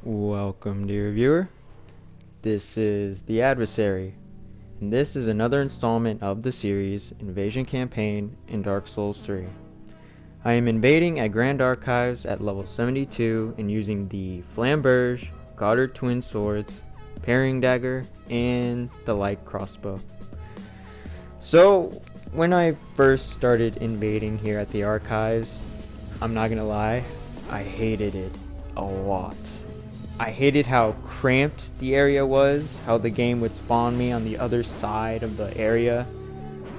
Welcome, dear viewer. This is The Adversary, and this is another installment of the series Invasion Campaign in Dark Souls 3. I am invading at Grand Archives at level 72 and using the Flamberge, Goddard Twin Swords, Parrying Dagger, and the Light Crossbow. So, when I first started invading here at the Archives, I'm not gonna lie, I hated it a lot. I hated how cramped the area was, how the game would spawn me on the other side of the area,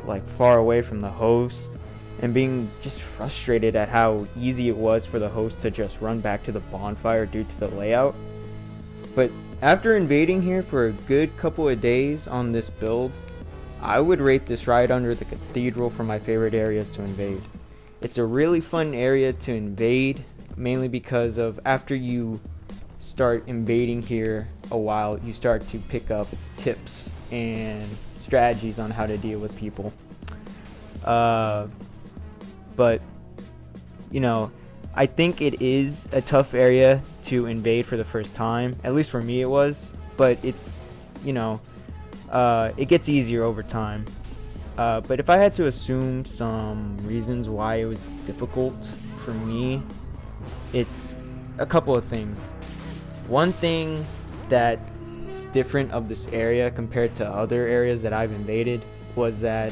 like far away from the host, and being just frustrated at how easy it was for the host to just run back to the bonfire due to the layout. But after invading here for a good couple of days on this build, I would rate this right under the Cathedral for my favorite areas to invade. It's a really fun area to invade, mainly because of after you start invading here a while, you start to pick up tips and strategies on how to deal with people. But you know, I think it is a tough area to invade for the first time. At least for me it was, but it's, you know, it gets easier over time. But if I had to assume some reasons why it was difficult for me, it's a couple of things. One thing that's different of this area compared to other areas that I've invaded was that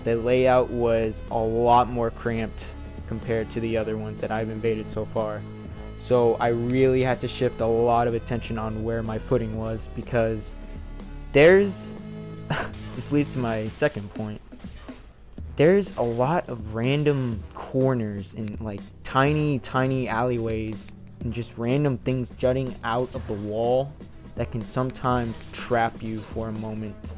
the layout was a lot more cramped compared to the other ones that I've invaded so far. So I really had to shift a lot of attention on where my footing was, because there's this leads to my second point. There's a lot of random corners and like tiny alleyways and just random things jutting out of the wall that can sometimes trap you for a moment.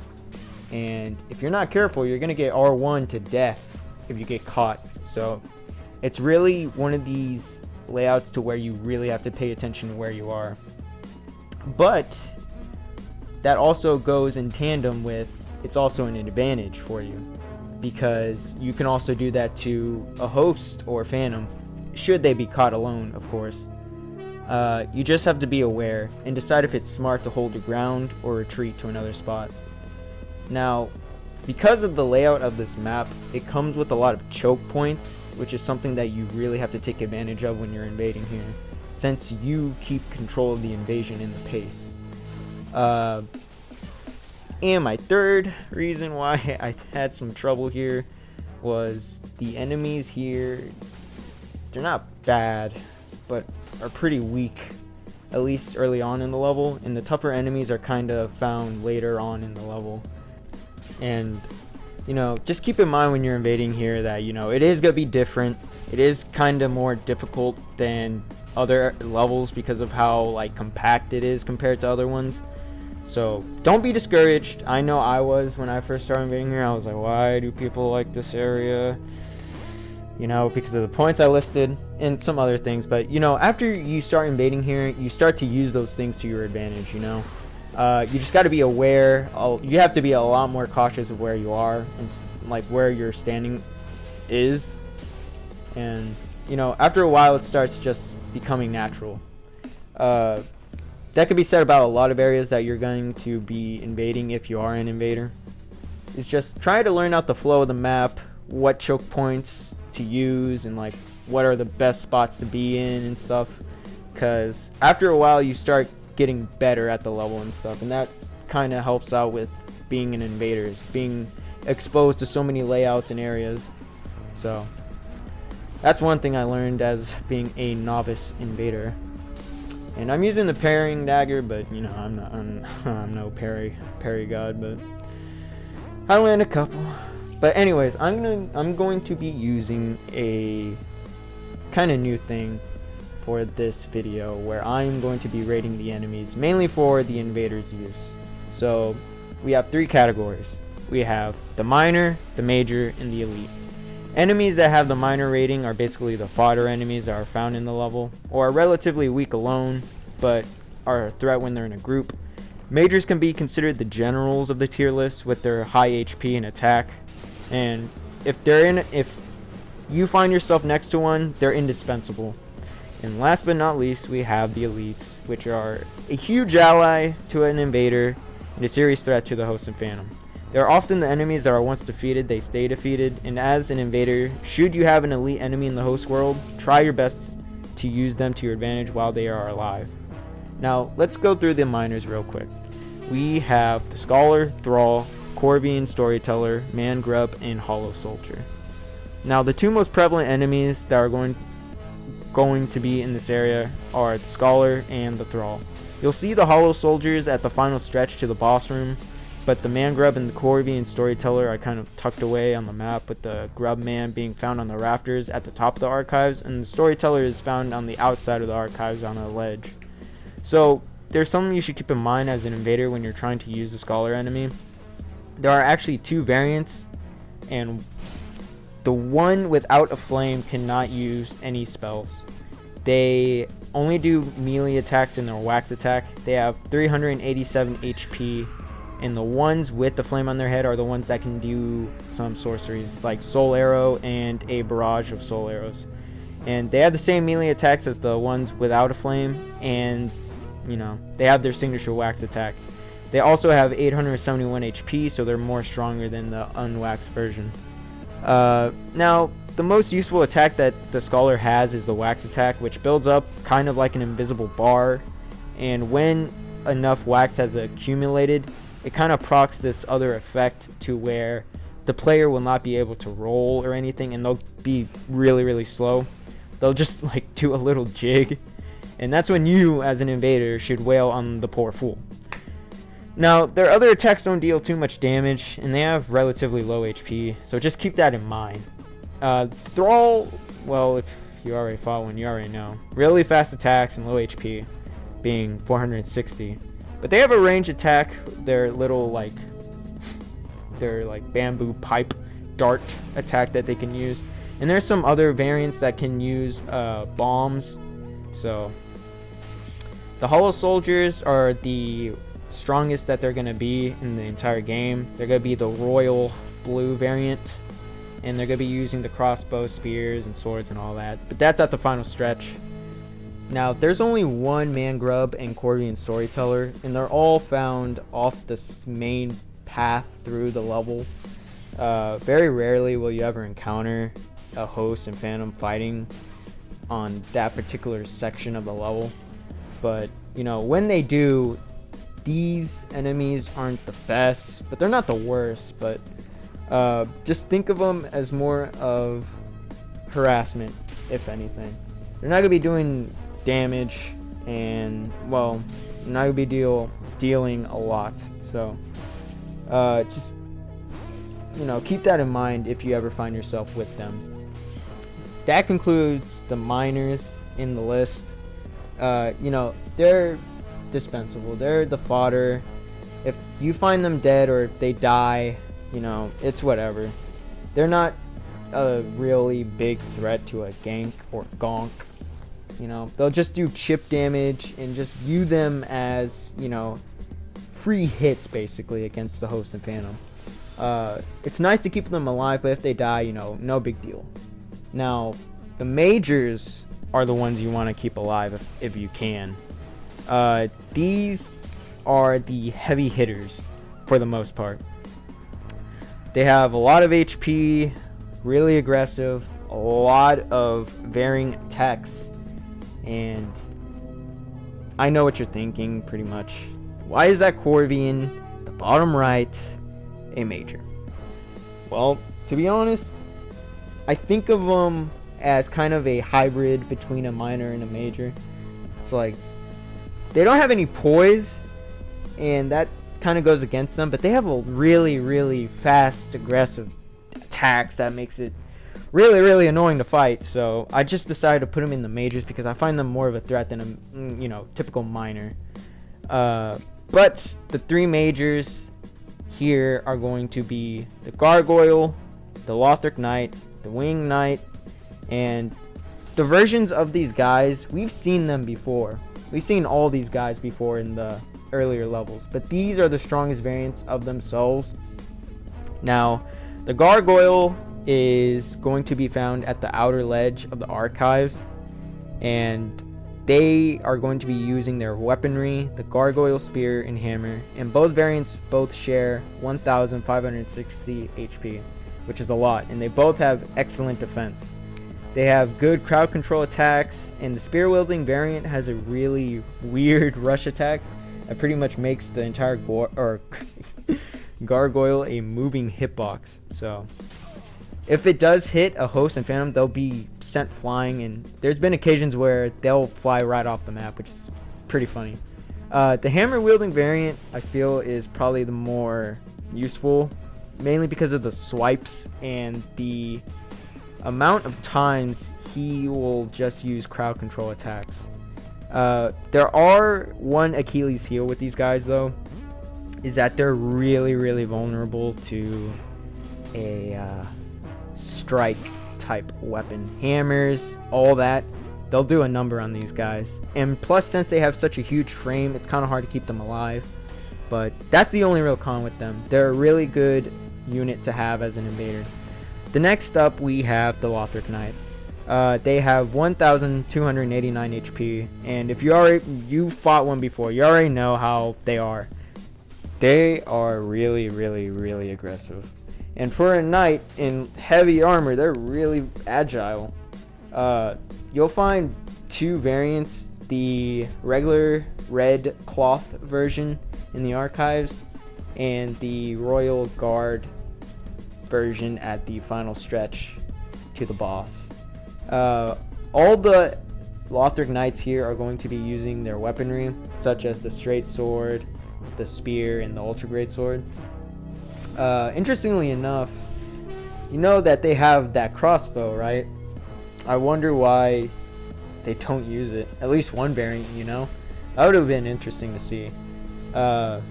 And if you're not careful, you're gonna get R1 to death if you get caught. So it's really one of these layouts to where you really have to pay attention to where you are. But that also goes in tandem with, it's also an advantage for you, because you can also do that to a host or phantom, should they be caught alone, of course. You just have to be aware and decide if it's smart to hold your ground or retreat to another spot. Now, because of the layout of this map, it comes with a lot of choke points, which is something that you really have to take advantage of when you're invading here, since you keep control of the invasion and the pace. And my third reason why I had some trouble here was the enemies here. They're not bad, but are pretty weak, at least early on in the level, and the tougher enemies are kind of found later on in the level. And you know, just keep in mind when you're invading here that, you know, it is gonna be different. It is kind of more difficult than other levels because of how like compact it is compared to other ones. So don't be discouraged. I know I was when I first started invading here. I was like, why do people like this area? You know, because of the points I listed and some other things. But you know, after you start invading here, you start to use those things to your advantage. You know, you just got to be aware. You have to be a lot more cautious of where you are and like where your standing is. And you know, after a while, it starts just becoming natural. That could be said about a lot of areas that you're going to be invading if you are an invader. It's just try to learn out the flow of the map, what choke points to use, and like what are the best spots to be in and stuff. Because after a while you start getting better at the level and stuff, and that kind of helps out with being an invader, being exposed to so many layouts and areas. So that's one thing I learned as being a novice invader. And I'm using the parrying dagger, but you know, I'm no parry god, but I land a couple. But anyways, I'm going to be using a kind of new thing for this video, where I'm going to be rating the enemies mainly for the invaders' use. So we have three categories. We have the minor, the major, and the elite. Enemies that have the minor rating are basically the fodder enemies that are found in the level, or are relatively weak alone, but are a threat when they're in a group. Majors can be considered the generals of the tier list with their high HP and attack, and if you find yourself next to one, they're indispensable. And last but not least, we have the elites, which are a huge ally to an invader and a serious threat to the host and phantom. They are often the enemies that are once defeated, they stay defeated, and as an invader, should you have an elite enemy in the host world, try your best to use them to your advantage while they are alive. Now, let's go through the miners real quick. We have the Scholar, Thrall, Corvian Storyteller, Man Grub, and Hollow Soldier. Now, the two most prevalent enemies that are going to be in this area are the Scholar and the Thrall. You'll see the Hollow Soldiers at the final stretch to the boss room, but the Man Grub and the Corvian Storyteller are kind of tucked away on the map, with the Grub Man being found on the rafters at the top of the archives, and the Storyteller is found on the outside of the archives on a ledge. So there's something you should keep in mind as an invader when you're trying to use the Scholar enemy. There are actually two variants, and the one without a flame cannot use any spells. They only do melee attacks in their wax attack. They have 387 HP, and the ones with the flame on their head are the ones that can do some sorceries like Soul Arrow and a barrage of Soul Arrows. And they have the same melee attacks as the ones without a flame, and you know, they have their signature wax attack. They also have 871 HP, so they're more stronger than the unwaxed version. Now, the most useful attack that the Scholar has is the wax attack, which builds up kind of like an invisible bar, and when enough wax has accumulated, it kind of procs this other effect to where the player will not be able to roll or anything, and they'll be really slow. They'll just like do a little jig, and that's when you as an invader should wail on the poor fool. Now, their other attacks don't deal too much damage, and they have relatively low HP, so just keep that in mind. Thrall, well, if you already fought one, you already know. Really fast attacks and low HP, being 460. But they have a range attack, their bamboo pipe dart attack that they can use. And there's some other variants that can use bombs. So the Hollow Soldiers are the strongest that they're going to be in the entire game. They're going to be the royal blue variant, and they're going to be using the crossbow, spears, and swords and all that. But that's at the final stretch. Now, there's only one Man Grub and Corvian Storyteller, and they're all found off this main path through the level. Very rarely will you ever encounter a host and phantom fighting on that particular section of the level. But, you know, when they do, these enemies aren't the best, but they're not the worst. But just think of them as more of harassment, if anything. They're not going to be doing damage, and well, not gonna be dealing a lot. So just, you know, keep that in mind if you ever find yourself with them. That concludes the miners in the list. You know, they're dispensable. They're the fodder. If you find them dead or if they die, you know, it's whatever. They're not a really big threat to a gank or gonk. You know, they'll just do chip damage and just view them as, you know, free hits basically against the host and phantom. It's nice to keep them alive, but if they die, you know, no big deal. Now, the majors are the ones you want to keep alive if you can. These are the heavy hitters for the most part. They have a lot of HP, really aggressive, a lot of varying attacks. And I know what you're thinking, pretty much. Why is that Corvian, the bottom right, a major? Well, to be honest, I think of them as kind of a hybrid between a minor and a major. It's like, they don't have any poise, and that kind of goes against them, but they have a really fast, aggressive attacks that makes it really annoying to fight. So I just decided to put them in the majors because I find them more of a threat than a, you know, typical minor. But the three majors here are going to be the Gargoyle, the Lothric Knight, the Winged Knight, and the versions of these guys, we've seen them before. We've seen all these guys before in the earlier levels, but these are the strongest variants of themselves. Now, the Gargoyle is going to be found at the outer ledge of the archives, and they are going to be using their weaponry, the gargoyle spear and hammer, and both variants both share 1560 HP, which is a lot, and they both have excellent defense. They have good crowd control attacks, and the spear wielding variant has a really weird rush attack that pretty much makes the entire gargoyle a moving hitbox. So if it does hit a host and phantom, they'll be sent flying, and there's been occasions where they'll fly right off the map, which is pretty funny. The hammer wielding variant, I feel, is probably the more useful, mainly because of the swipes and the amount of times he will just use crowd control attacks. There are one Achilles heel with these guys, though, is that they're really vulnerable to a strike type weapon. Hammers, all that, they'll do a number on these guys. And plus, since they have such a huge frame, it's kind of hard to keep them alive. But that's the only real con with them. They're a really good unit to have as an invader. The next up, we have the Lothric Knight. They have 1289 HP, and if you fought one before, you already know how they are. They are really aggressive. And for a knight in heavy armor, they're really agile. You'll find two variants, the regular red cloth version in the archives, and the Royal Guard version at the final stretch to the boss. All the Lothric Knights here are going to be using their weaponry, such as the straight sword, the spear, and the ultra great sword. Interestingly enough, you know that they have that crossbow, right? I wonder why they don't use it. At least one variant, you know? That would have been interesting to see. But,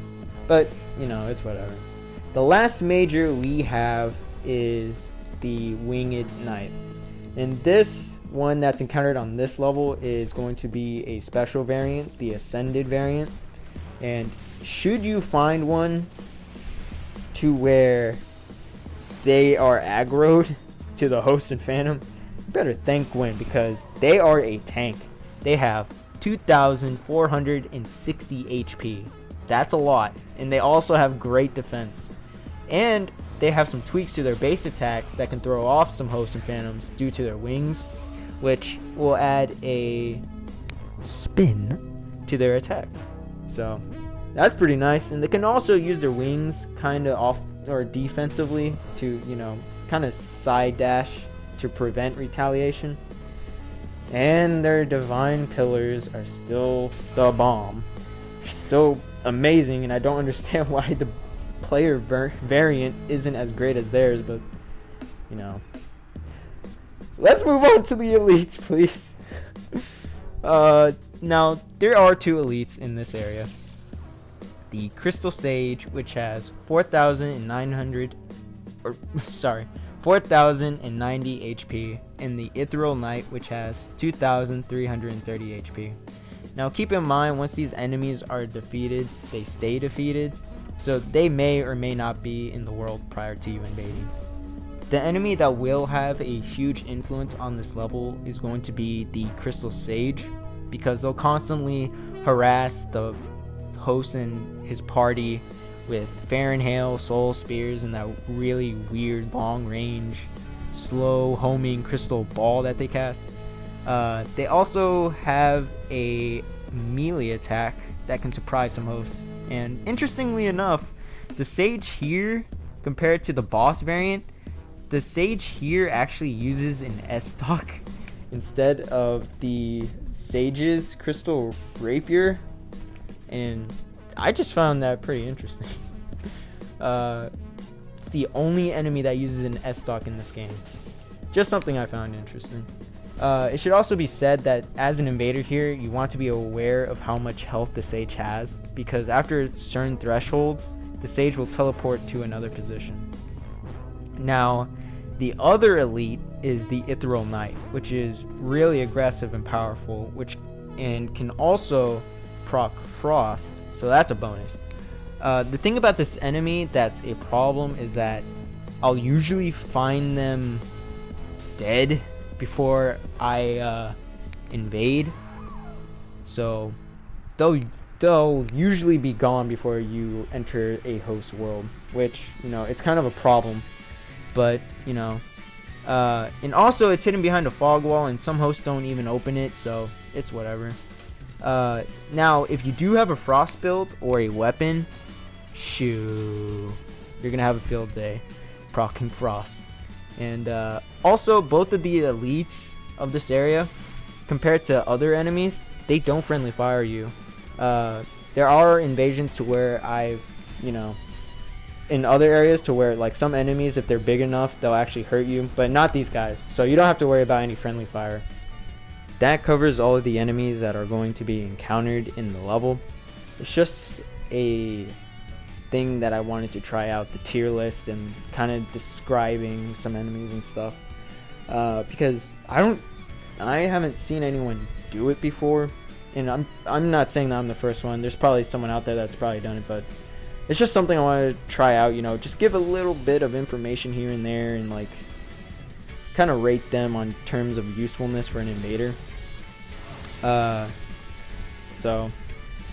you know, it's whatever. The last major we have is the Winged Knight. And this one that's encountered on this level is going to be a special variant, the Ascended variant. And should you find one to where they are aggroed to the host and phantom, you better thank Gwyn, because they are a tank. They have 2460 HP. That's a lot. And they also have great defense. And they have some tweaks to their base attacks that can throw off some hosts and phantoms due to their wings, which will add a spin to their attacks. So that's pretty nice. And they can also use their wings kind of off or defensively to, you know, kind of side dash to prevent retaliation. And their divine pillars are still the bomb. They're still amazing, and I don't understand why the player variant isn't as great as theirs, but you know. Let's move on to the elites, please. Now there are two elites in this area. The Crystal Sage, which has 4,990 HP, and the Ethereal Knight, which has 2,330 HP. Now keep in mind, once these enemies are defeated, they stay defeated, so they may or may not be in the world prior to you invading. The enemy that will have a huge influence on this level is going to be the Crystal Sage, because they'll constantly harass the host and his party with Fair and Hail, Soul Spears, and that really weird long range slow homing crystal ball that they cast. They also have a melee attack that can surprise some hosts. And interestingly enough, the Sage here, compared to the boss variant, the Sage here actually uses an S-stock instead of the Sage's Crystal Rapier. And I just found that pretty interesting. It's the only enemy that uses an S-stock in this game. Just something I found interesting. It should also be said that as an invader here, you want to be aware of how much health the Sage has, because after certain thresholds, the Sage will teleport to another position. Now, the other elite is the Ethereal Knight, which is really aggressive and powerful, and can also proc Frost, so that's a bonus. The thing about this enemy that's a problem is that I'll usually find them dead before I invade. So they'll usually be gone before you enter a host world, which, you know, it's kind of a problem. But, you know, and also it's hidden behind a fog wall, and some hosts don't even open it, so it's whatever. Now, if you do have a frost build or a weapon, shoo, you're gonna have a field day proccing frost. And also, both of the elites of this area, compared to other enemies, they don't friendly fire you. There are invasions to where I've, you know, in other areas to where, like, some enemies, if they're big enough, they'll actually hurt you, but not these guys. So you don't have to worry about any friendly fire. That covers all of the enemies that are going to be encountered in the level. It's just a thing that I wanted to try out, the tier list and kind of describing some enemies and stuff, because I haven't seen anyone do it before, and I'm not saying that I'm the first one. There's probably someone out there that's probably done it, but it's just something I wanted to try out, you know, just give a little bit of information here and there, and like kind of rate them on terms of usefulness for an invader. So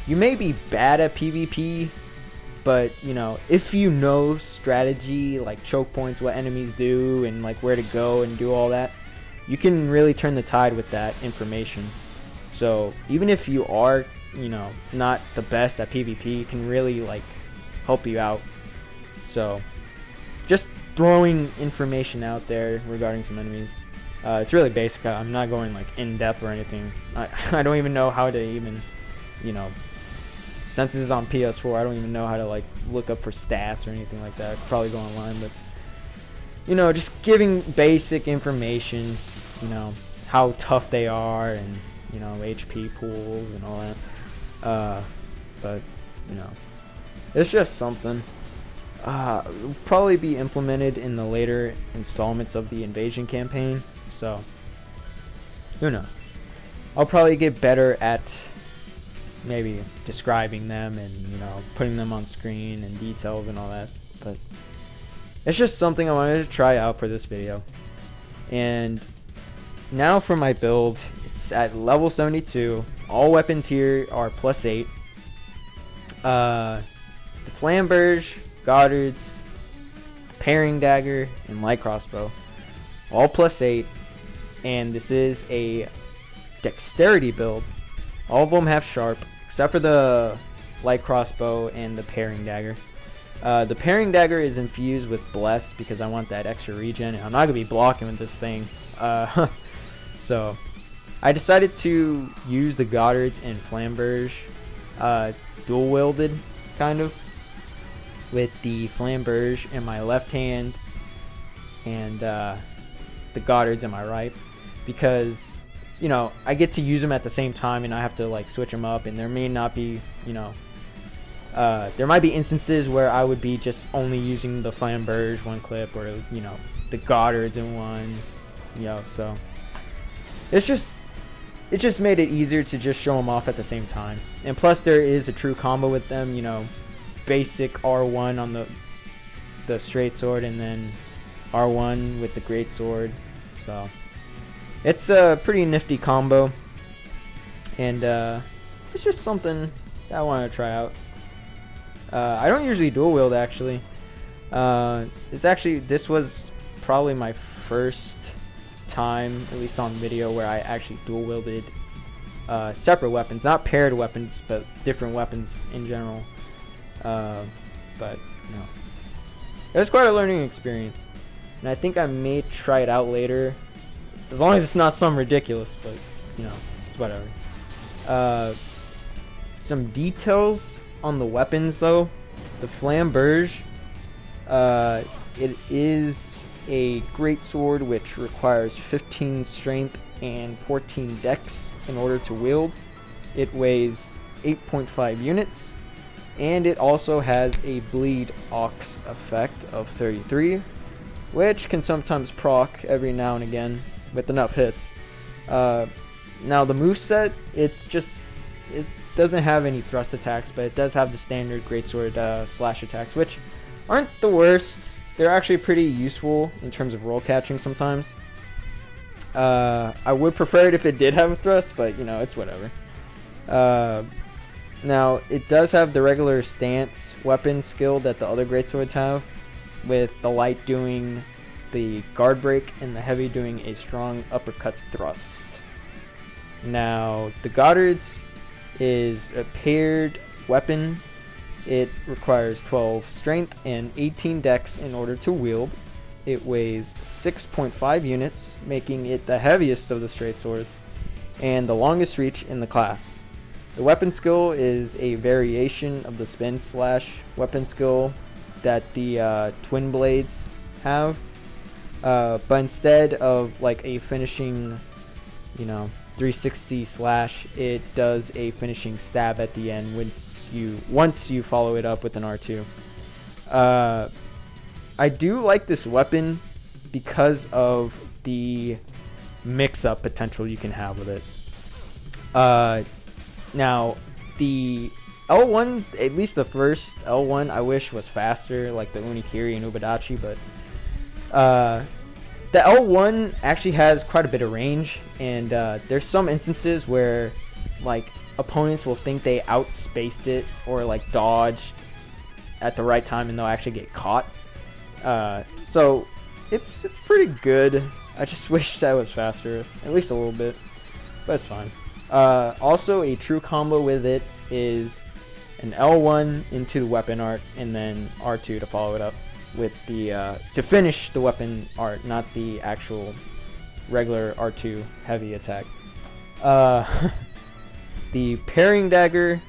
you may be bad at PvP, but, you know, if you know strategy, like choke points, what enemies do, and like where to go and do all that, you can really turn the tide with that information. So even if you are, you know, not the best at PvP, it can really like help you out. So just throwing information out there regarding some enemies. It's really basic. I'm not going like in depth or anything. I don't even know how to even, you know, since this is on PS4, I don't even know how to like look up for stats or anything like that. I'd probably go online, but, you know, just giving basic information, you know, how tough they are, and, you know, HP pools and all that. But, you know, it's just something. It'll probably be implemented in the later installments of the invasion campaign, so who knows. I'll probably get better at maybe describing them and, you know, putting them on screen and details and all that, but it's just something I wanted to try out for this video. And now for my build, it's at level 72. All weapons here are +8. The flamberge, Goddards, paring dagger, and light crossbow, all +8, and this is a dexterity build. All of them have sharp, except for the light crossbow and the paring dagger. The paring dagger is infused with bless because I want that extra regen, and I'm not gonna be blocking with this thing. So I decided to use the Goddards and flamberge dual wielded, kind of, with the flamberge in my left hand and the Goddards in my right, because, you know, I get to use them at the same time and I have to like switch them up, and there may not be, you know, there might be instances where I would be just only using the flamberge one clip, or, you know, the Goddards in one, you know, so it just made it easier to just show them off at the same time. And plus there is a true combo with them, you know, basic R1 on the straight sword, and then R1 with the great sword. So it's a pretty nifty combo, and it's just something that I want to try out. I don't usually dual wield, actually. This was probably my first time, at least on video, where I actually dual wielded separate weapons, not paired weapons, but different weapons in general. But, you know, it was quite a learning experience, and I think I may try it out later, as long as it's not some ridiculous, but, you know, it's whatever. Some details on the weapons, though. The flamberge, it is a great sword which requires 15 strength and 14 dex in order to wield. It weighs 8.5 units, and it also has a bleed ox effect of 33, which can sometimes proc every now and again with enough hits. Now the moveset, it doesn't have any thrust attacks, but it does have the standard greatsword slash attacks, which aren't the worst. They're actually pretty useful in terms of roll catching sometimes. I would prefer it if it did have a thrust, but you know, it's whatever. Now, it does have the regular stance weapon skill that the other greatswords have, with the light doing the guard break and the heavy doing a strong uppercut thrust. Now, the Goddard's is a paired weapon. It requires 12 strength and 18 dex in order to wield. It weighs 6.5 units, making it the heaviest of the straight swords, and the longest reach in the class. The weapon skill is a variation of the spin slash weapon skill that the twin blades have, but instead of like a finishing, you know, 360 slash, it does a finishing stab at the end once you follow it up with an R2. I do like this weapon because of the mix-up potential you can have with it. Now, the L1, at least the first L1, I wish was faster, like the Unikiri and Ubadachi, but the L1 actually has quite a bit of range, and there's some instances where like opponents will think they outspaced it or like dodged at the right time and they'll actually get caught. So it's pretty good. I just wish that was faster, at least a little bit, but it's fine. Also, a true combo with it is an L1 into the weapon art and then R2 to follow it up with the to finish the weapon art, not the actual regular R2 heavy attack. The pairing dagger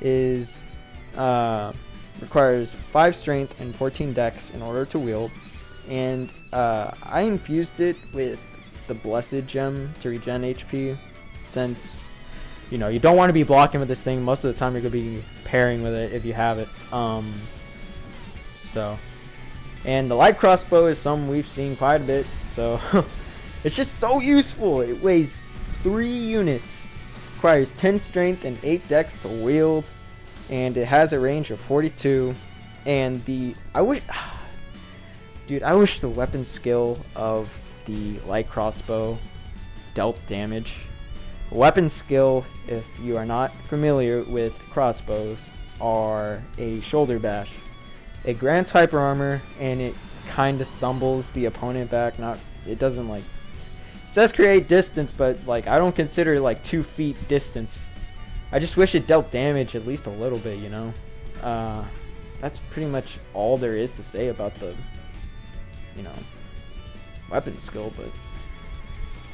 is requires 5 strength and 14 dex in order to wield, and I infused it with the blessed gem to regen HP, since you know you don't want to be blocking with this thing. Most of the time you're gonna be pairing with it if you have it. And the light crossbow is something we've seen quite a bit, so it's just so useful. It weighs 3 units, requires 10 strength and 8 dex to wield, and it has a range of 42. And I wish the weapon skill of the light crossbow dealt damage. Weapon skill, if you are not familiar with crossbows, are a shoulder bash. It grants hyper armor, and it kind of stumbles the opponent back. It doesn't like, it says create distance, but like I don't consider like 2 feet distance. I just wish it dealt damage at least a little bit, you know. That's pretty much all there is to say about the, you know, weapon skill, but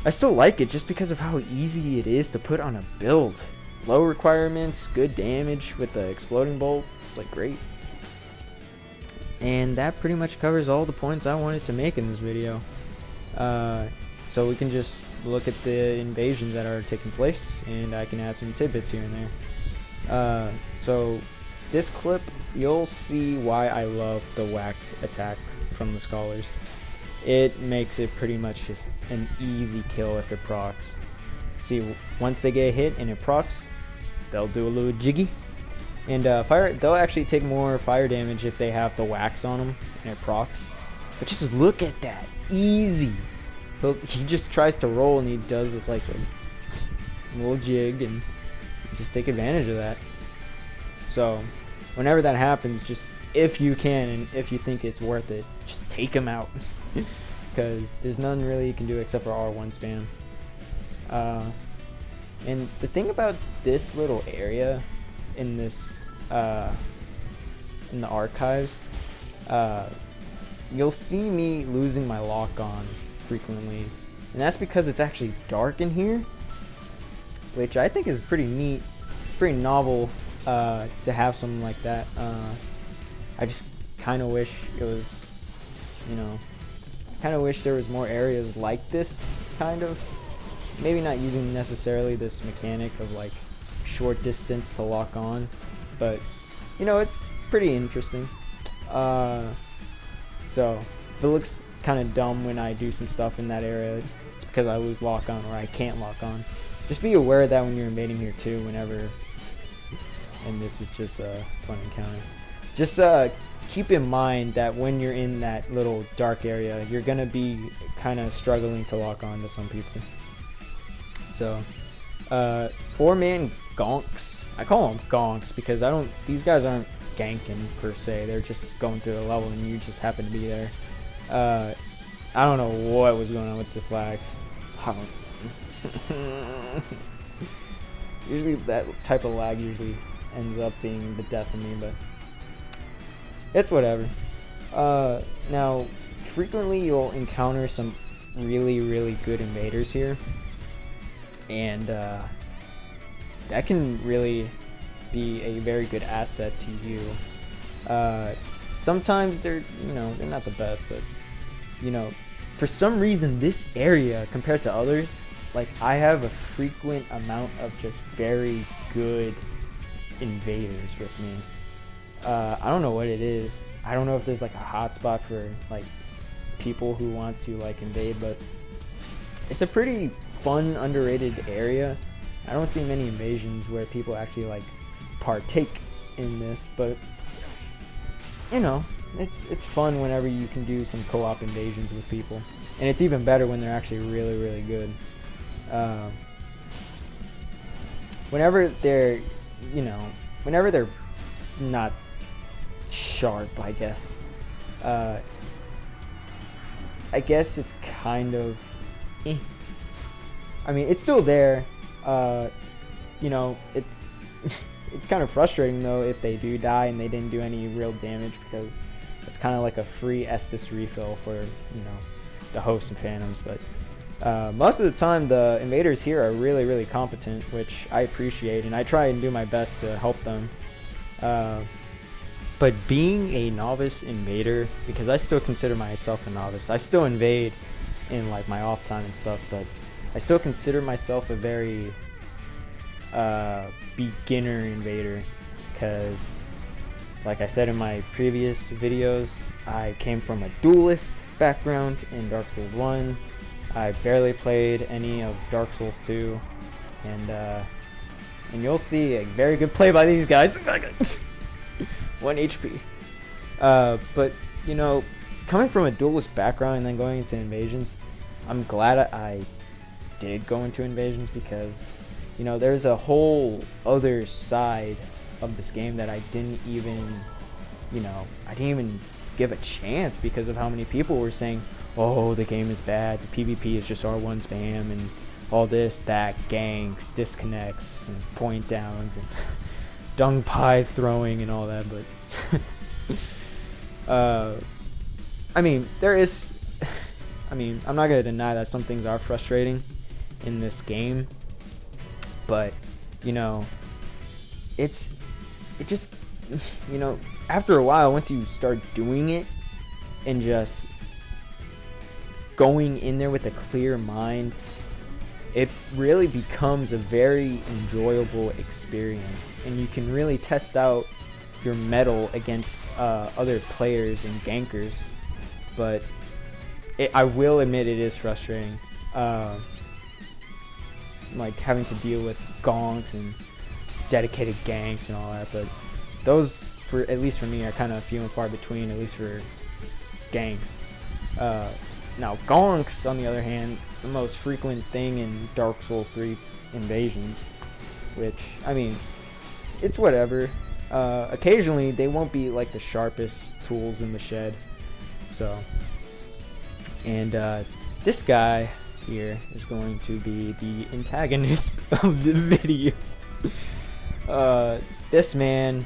I still like it just because of how easy it is to put on a build. Low requirements, good damage with the exploding bolt. It's like great. And that pretty much covers all the points I wanted to make in this video. So we can just look at the invasions that are taking place, and I can add some tidbits here and there. So this clip, you'll see why I love the wax attack from the Scholars. It makes it pretty much just an easy kill if it procs. See, once they get hit and it procs, they'll do a little jiggy. And they'll actually take more fire damage if they have the wax on them and it procs. But just look at that, easy. He just tries to roll and he does this like a little jig, and just take advantage of that. So whenever that happens, just if you can and if you think it's worth it, just take him out. Because there's nothing really you can do except for R1 spam. And the thing about this little area in this in the archives, you'll see me losing my lock on frequently, and that's because it's actually dark in here, which I think is pretty neat. It's pretty novel to have something like that. I just kind of wish it was, you know, kind of wish there was more areas like this, kind of. Maybe not using necessarily this mechanic of like short distance to lock on, but you know, it's pretty interesting. So if it looks kind of dumb when I do some stuff in that area, it's because I lose lock on or I can't lock on. Just be aware of that when you're invading here too, whenever, and this is just a fun encounter. just keep in mind that when you're in that little dark area, you're gonna be kind of struggling to lock on to some people. So 4-man gonks. I call them gonks because these guys aren't ganking per se. They're just going through the level and you just happen to be there. I don't know what was going on with this lag. Usually that type of lag usually ends up being the death of me, but it's whatever. Now, frequently you'll encounter some really good invaders here, and that can really be a very good asset to you. Sometimes they're not the best, but for some reason this area compared to others, like, I have a frequent amount of just very good invaders with me. I don't know what it is. I don't know if there's like a hotspot for like people who want to like invade, but it's a pretty fun, underrated area. I don't see many invasions where people actually like partake in this, but it's fun whenever you can do some co-op invasions with people, and it's even better when they're actually really good. Whenever they're not sharp, I guess it's kind of I mean, it's still there. It's kind of frustrating though if they do die and they didn't do any real damage, because it's kind of like a free Estus refill for the hosts and phantoms. But most of the time the invaders here are really competent, which I appreciate, and I try and do my best to help them. But being a novice invader, because I still consider myself a novice, I still invade in like my off time and stuff, but I still consider myself a very beginner invader, because like I said in my previous videos, I came from a duelist background in Dark Souls 1. I barely played any of Dark Souls 2, and you'll see a very good play by these guys. 1 HP. But coming from a duelist background and then going into invasions, I'm glad I did go into invasions, because there's a whole other side of this game that I didn't even give a chance, because of how many people were saying, oh, the game is bad, the PvP is just R1 spam and all this, that, ganks, disconnects, and point downs, and dung pie throwing and all that. But I mean, I'm not gonna deny that some things are frustrating in this game, but it just after a while, once you start doing it and just going in there with a clear mind, it really becomes a very enjoyable experience, and you can really test out your mettle against other players and gankers. But I will admit it is frustrating, like having to deal with gonks and dedicated ganks and all that, but those, at least for me, are kind of few and far between, at least for ganks. Now gonks, on the other hand, the most frequent thing in Dark Souls 3 invasions, which, I mean, it's whatever. Occasionally they won't be like the sharpest tools in the shed. So, and this guy here is going to be the antagonist of the video. This man,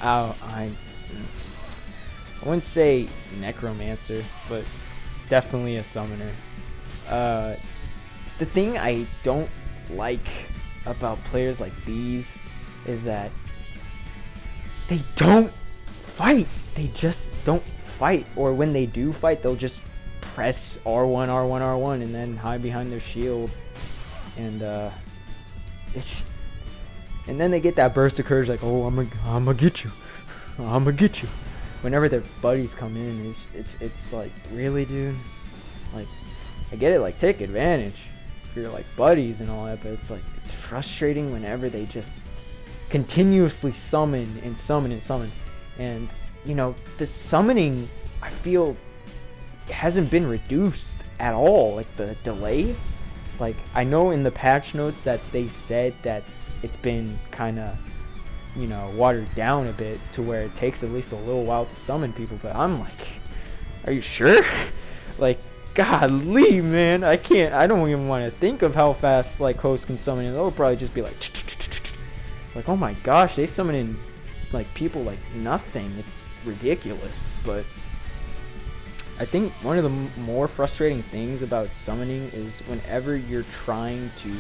I wouldn't say necromancer, but definitely a summoner. The thing I don't like about players like these is that they don't fight. They just don't fight, or when they do fight, they'll just press R1, R1, R1, and then hide behind their shield, and it's just, and then they get that burst of courage, like, oh, I'm gonna get you, I'm gonna get you. Whenever their buddies come in, it's like, really, dude? Like, I get it, like, take advantage for your like buddies and all that, but it's like, it's frustrating whenever they just continuously summon and summon and summon. And, you know, the summoning, I feel, hasn't been reduced at all. Like, the delay. Like, I know in the patch notes that they said that it's been kind of, you know, watered down a bit to where it takes at least a little while to summon people. But I'm like, are you sure? Like, golly, man, I don't even want to think of how fast, like, hosts can summon, and they'll probably just be like, oh my gosh, they summon in, like, people like nothing. It's ridiculous. But I think one of the more frustrating things about summoning is whenever you're trying to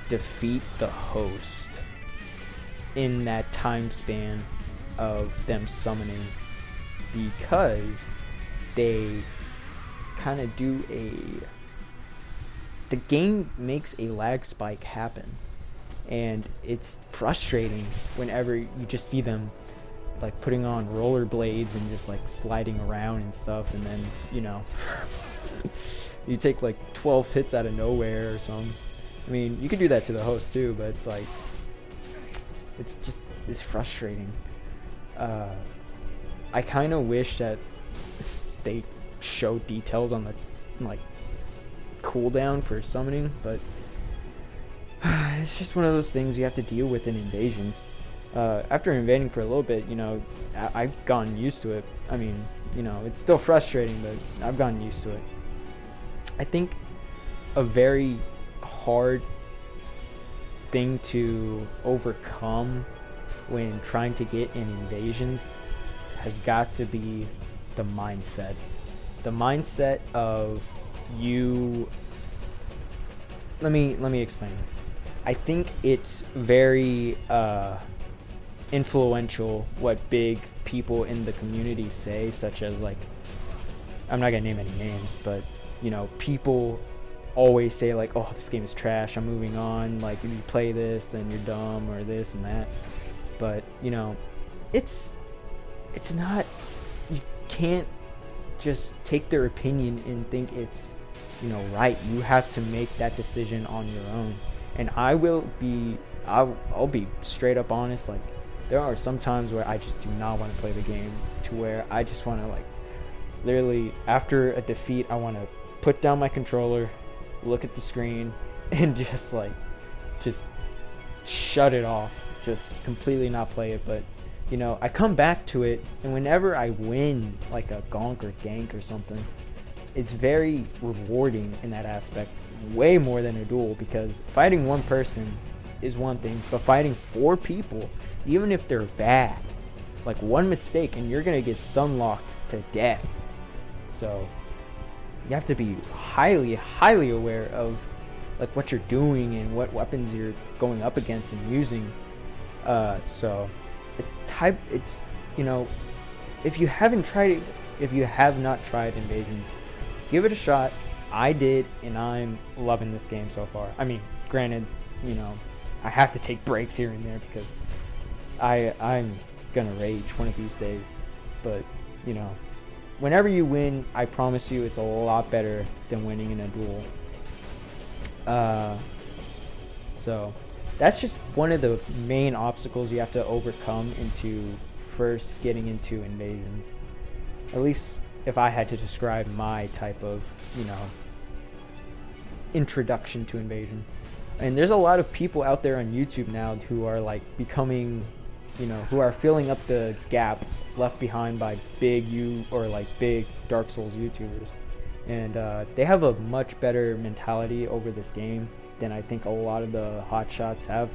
defeat the host in that time span of them summoning, because they kind of do the game makes a lag spike happen, and it's frustrating whenever you just see them like putting on rollerblades and just like sliding around and stuff, and then, you know, you take like 12 hits out of nowhere or something. I mean, you could do that to the host too, but it's like, it's frustrating. I kind of wish that they show details on the, like, cooldown for summoning, but it's just one of those things you have to deal with in invasions. After invading for a little bit, you know, I've gotten used to it. I mean, you know, it's still frustrating, but I've gotten used to it. I think a very hard thing to overcome when trying to get in invasions has got to be the mindset. The mindset of you. Let me explain this. I think it's very influential what big people in the community say, such as, like, I'm not gonna name any names, but, you know, people always say, like, oh, this game is trash, I'm moving on, like, if you play this, then you're dumb, or this and that. But, you know, it's not, you can't just take their opinion and think it's, you know, right. You have to make that decision on your own. And I'll be straight up honest, like, there are some times where I just do not want to play the game, to where I just want to, like, literally, after a defeat, I want to put down my controller, look at the screen, and just shut it off, just completely not play it. But, you know, I come back to it, and whenever I win, like a gonk or gank or something, it's very rewarding in that aspect, way more than a duel, because fighting one person is one thing, but fighting 4 people, even if they're bad, like, one mistake and you're gonna get stun locked to death. So you have to be highly aware of, like, what you're doing and what weapons you're going up against and using. So it's, you know, if you have not tried Invasions, give it a shot. I did, and I'm loving this game so far. I mean, granted, you know, I have to take breaks here and there because I'm gonna rage one of these days. But, you know, whenever you win, I promise you it's a lot better than winning in a duel. So that's just one of the main obstacles you have to overcome into first getting into Invasions. At least if I had to describe my type of, you know, introduction to Invasion. And there's a lot of people out there on YouTube now who are, like, becoming, you know, who are filling up the gap left behind by big Dark Souls YouTubers. And they have a much better mentality over this game than I think a lot of the hotshots have.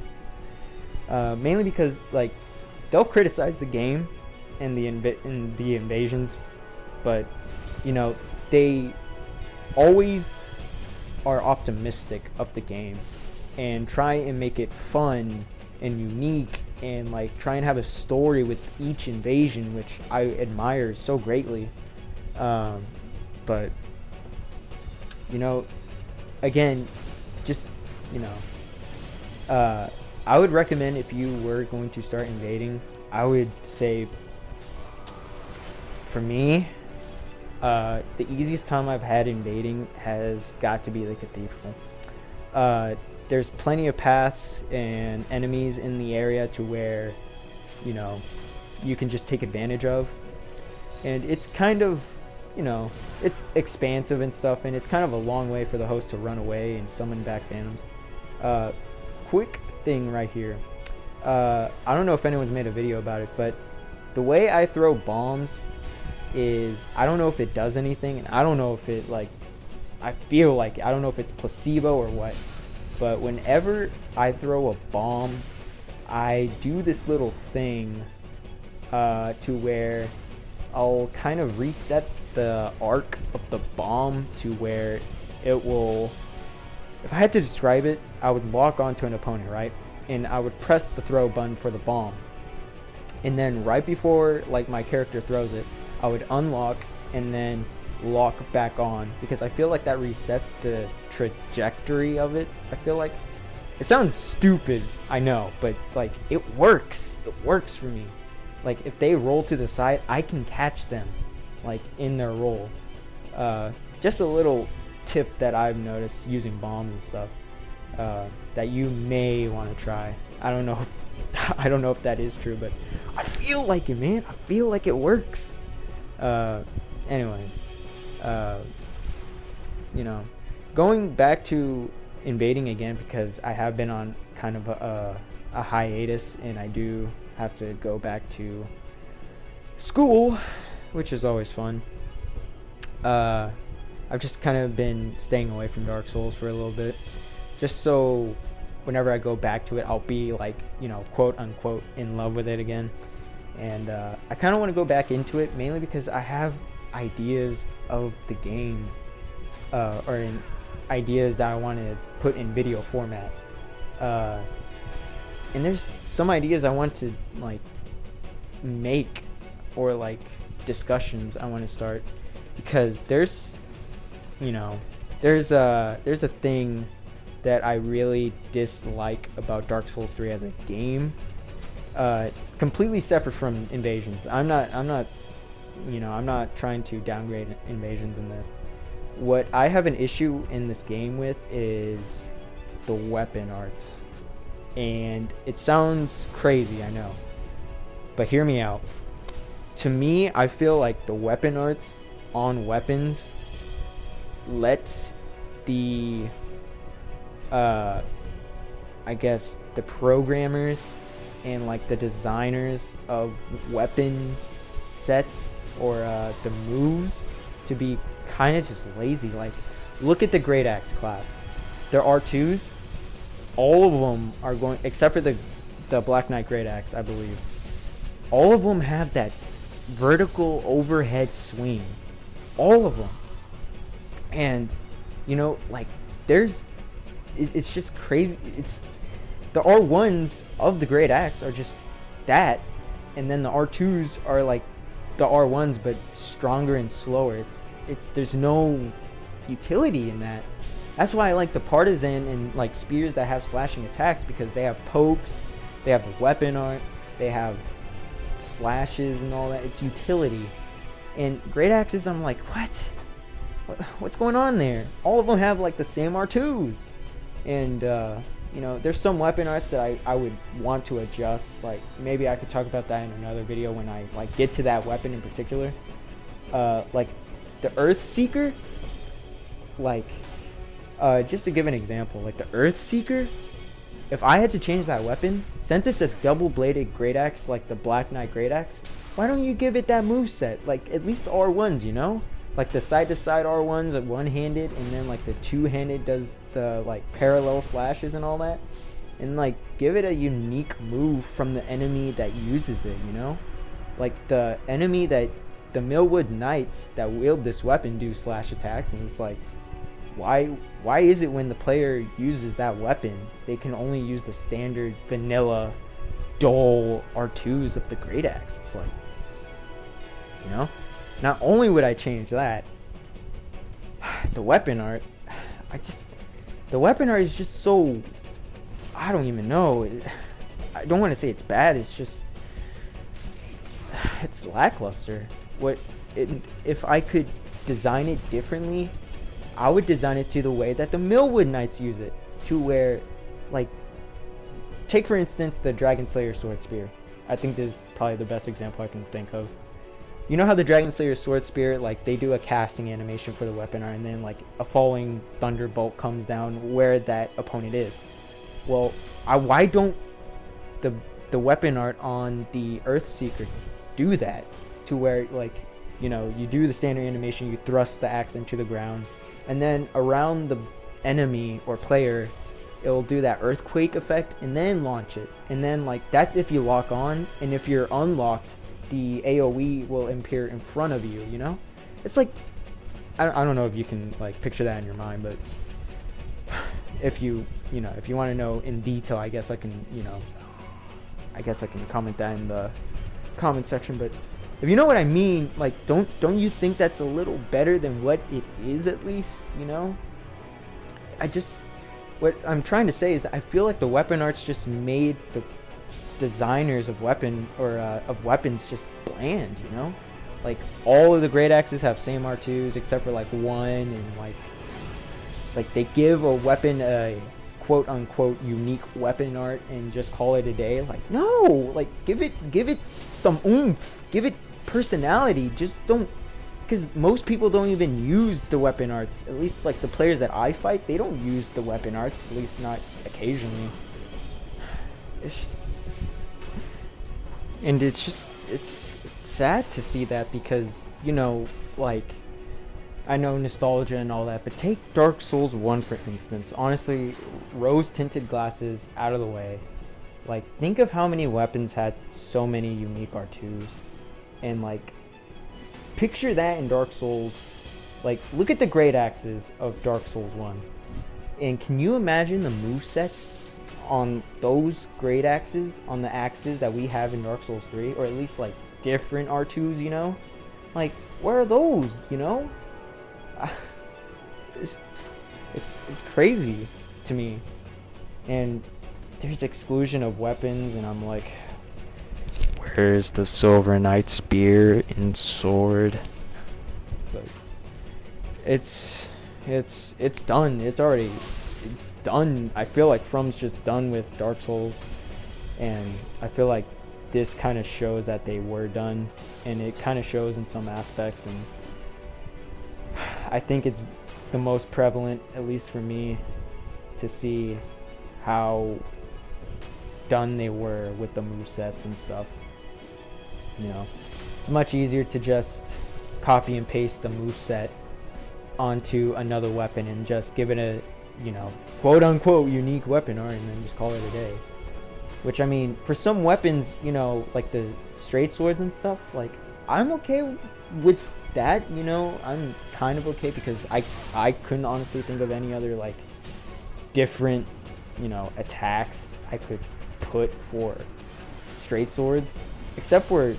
Mainly because, like, they'll criticize the game and the invasions, but, you know, they always are optimistic of the game and try and make it fun and unique, and, like, try and have a story with each invasion, which I admire so greatly. But, you know, again, just, you know, I would recommend, if you were going to start invading, I would say, for me, the easiest time I've had invading has got to be the Cathedral. there's plenty of paths and enemies in the area to where, you know, you can just take advantage of. And it's kind of, you know, it's expansive and stuff, and it's kind of a long way for the host to run away and summon back phantoms. Quick thing right here. I don't know if anyone's made a video about it, but the way I throw bombs is, I don't know if it does anything, and I don't know if it, like, I feel like, I don't know if it's placebo or what, but whenever I throw a bomb, I do this little thing to where I'll kind of reset the arc of the bomb to where it will, if I had to describe it, I would lock onto an opponent, right? And I would press the throw button for the bomb. And then right before, like, my character throws it, I would unlock and then lock back on, because I feel like that resets the trajectory of it. I feel like it sounds stupid, I know, but like, it works. It works for me. Like, if they roll to the side, I can catch them, like, in their roll. Just a little tip that I've noticed using bombs and stuff, that you may want to try. I don't know. I don't know if that is true, but I feel like it, man. I feel like it works. Anyways, you know, going back to invading again, because I have been on kind of a hiatus, and I do have to go back to school, which is always fun. I've just kind of been staying away from Dark Souls for a little bit, just so whenever I go back to it, I'll be, like, you know, quote unquote in love with it again. And I kind of want to go back into it, mainly because I have ideas of the game, ideas that I want to put in video format. And there's some ideas I want to, like, make, or like discussions I want to start, because there's, you know, there's a thing that I really dislike about Dark Souls 3 as a game, completely separate from invasions. I'm not, you know, I'm not trying to downgrade invasions in this. What I have an issue in this game with is the weapon arts. And it sounds crazy, I know, but hear me out. To me, I feel like the weapon arts on weapons let the I guess the programmers and, like, the designers of weapon sets, or the moves, to be kind of just lazy. Like, look at the Great Axe class. There are R2s. All of them are going, except for the Black Knight Great Axe, I believe. All of them have that vertical overhead swing. All of them. And, you know, like, it's just crazy. It's the R1s of the Great Axe are just that, and then the R2s are like the R1s but stronger and slower. It's there's no utility in that. That's why I like the partisan and, like, spears that have slashing attacks, because they have pokes, they have the weapon art, they have slashes and all that. It's utility. And Great Axes, I'm like, what's going on there? All of them have, like, the same R2s. And you know, there's some weapon arts that I would want to adjust. Like, maybe I could talk about that in another video when I, like, get to that weapon in particular. Like the Earth Seeker, like, just to give an example, like the Earth Seeker, if I had to change that weapon, since it's a double-bladed Great Axe like the Black Knight Great Axe, why don't you give it that moveset? Like, at least R1s, you know? Like the side-to-side R1s are one-handed, and then, like, the two-handed does the, like, parallel slashes and all that. And, like, give it a unique move from the enemy that uses it, you know? Like, the enemy that the Millwood Knights that wield this weapon do slash attacks, and it's like, why is it when the player uses that weapon, they can only use the standard vanilla dull R2s of the Great Axe? It's like, you know? Not only would I change that, the weapon art, the weapon art is just so, I don't even know. I don't want to say it's bad, it's just, it's lackluster. If I could design it differently, I would design it to the way that the Millwood Knights use it, to where like, take for instance the Dragon Slayer Sword Spear. I think this is probably the best example I can think of. You know how the Dragon Slayer Sword Spear, like, they do a casting animation for the weapon art, and then like a falling thunderbolt comes down where that opponent is. Well, why don't the weapon art on the Earthseeker do that? To where, like, you know, you do the standard animation, you thrust the axe into the ground, and then around the enemy or player, it'll do that earthquake effect, and then launch it. And then, like, that's if you lock on, and if you're unlocked, the AoE will appear in front of you, you know? It's like, I don't know if you can, like, picture that in your mind, but if you know, if you want to know in detail, I guess I can, you know, I guess I can comment that in the comment section. But if you know what I mean, like, don't you think that's a little better than what it is, at least, you know? What I'm trying to say is that I feel like the weapon arts just made the designers of weapons just bland, you know? Like, all of the great axes have same R2s except for like one, and like they give a weapon a quote unquote unique weapon art and just call it a day. Like, no, like, give it some oomph, give it personality. Just don't, because most people don't even use the weapon arts. At least, like, the players that I fight, they don't use the weapon arts, at least not occasionally. It's just, and it's sad to see that, because, you know, like, I know nostalgia and all that, but take Dark Souls 1 for instance. Honestly, rose tinted glasses out of the way. Like, think of how many weapons had so many unique R2s, and like, picture that in Dark Souls. Like, look at the great axes of Dark Souls 1, and can you imagine the movesets on those great axes, on the axes that we have in Dark Souls 3, or at least like different R2s, you know? Like, where are those, you know? It's crazy to me. And there's exclusion of weapons, and I'm like, where's the Silver Knight spear and sword? But it's done. It's done. I feel like From's just done with Dark Souls, and I feel like this kind of shows that they were done, and it kind of shows in some aspects. And I think it's the most prevalent, at least for me, to see how done they were with the movesets and stuff. You know, it's much easier to just copy and paste the moveset onto another weapon and just give it a, you know, quote unquote unique weapon art, and then just call it a day. Which, I mean, for some weapons, you know, like the straight swords and stuff, like, I'm okay with that, you know. I'm kind of okay, because I couldn't honestly think of any other, like, different, you know, attacks I could put for straight swords, except for,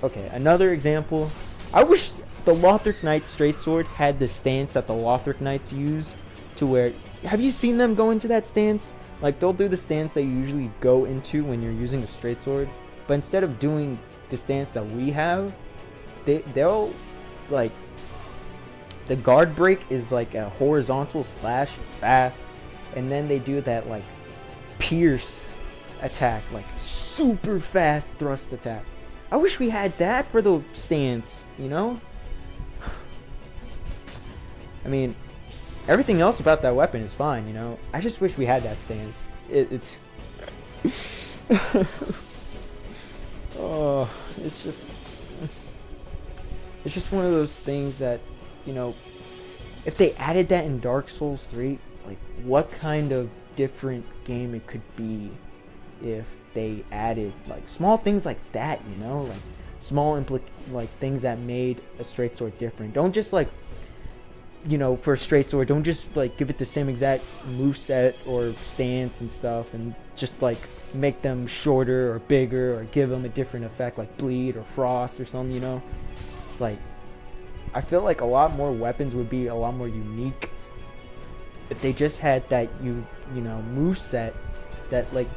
okay, another example. I wish the Lothric Knight straight sword had the stance that the Lothric Knights use, to where, have you seen them go into that stance? Like, they'll do the stance that you usually go into when you're using a straight sword, but instead of doing the stance that we have, they'll, like, the guard break is like a horizontal slash, it's fast, and then they do that, like, pierce attack, like super fast thrust attack. I wish we had that for the stance, you know? I mean, everything else about that weapon is fine, you know? I just wish we had that stance. It's oh, it's just one of those things that, you know, if they added that in Dark Souls 3, like, what kind of different game it could be if they added, like, small things like that, you know? Like, small like things that made a straight sword different. Don't just, like, you know, for a straight sword, don't just, like, give it the same exact moveset or stance and stuff, and just, like, make them shorter or bigger, or give them a different effect, like bleed or frost or something, you know? It's like, I feel like a lot more weapons would be a lot more unique if they just had that, you know, moveset that, like,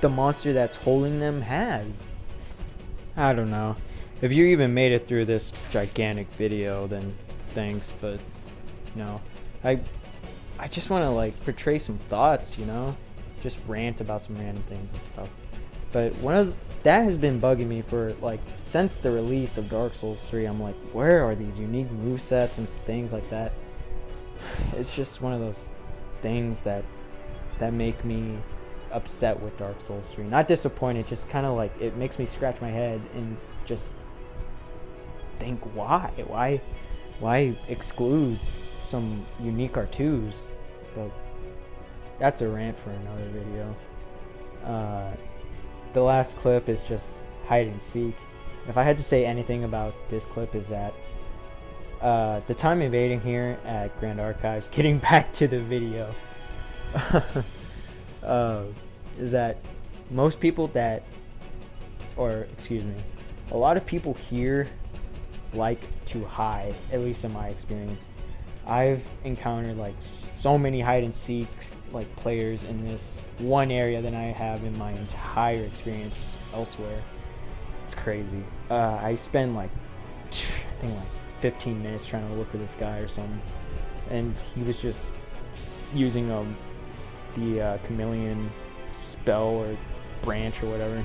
the monster that's holding them has. I don't know. If you even made it through this gigantic video, then thanks, but no, I just want to like portray some thoughts, you know, just rant about some random things and stuff. But that has been bugging me for like since the release of Dark Souls 3. I'm like, where are these unique movesets and things like that? It's just one of those things that make me upset with Dark Souls 3. Not disappointed, just kind of like it makes me scratch my head and just think why exclude some unique R2s. But that's a rant for another video. The last clip is just hide and seek. If I had to say anything about this clip is that the time invading here at Grand Archives, getting back to the video, is that most people a lot of people here like to hide, at least in my experience. I've encountered like so many hide and seek like players in this one area than I have in my entire experience elsewhere. It's crazy. I spend like I think like 15 minutes trying to look for this guy or something, and he was just using the chameleon spell or branch or whatever.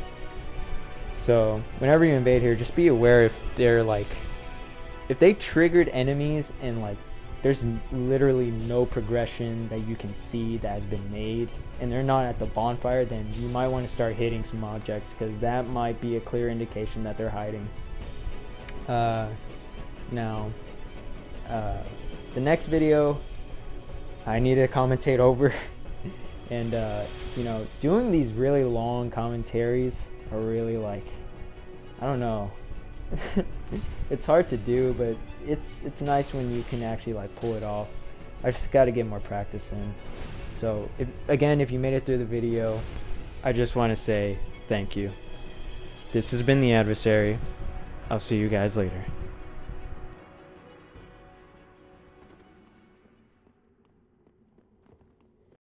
So whenever you invade here, just be aware if they triggered enemies and like there's literally no progression that you can see that has been made, and they're not at the bonfire, then you might want to start hitting some objects, because that might be a clear indication that they're hiding. Now, the next video I need to commentate over, and you know, doing these really long commentaries are really like, I don't know. It's hard to do, but it's nice when you can actually like pull it off. I just got to get more practice in. So if you made it through the video, I just want to say thank you. This has been The Adversary. I'll see you guys later.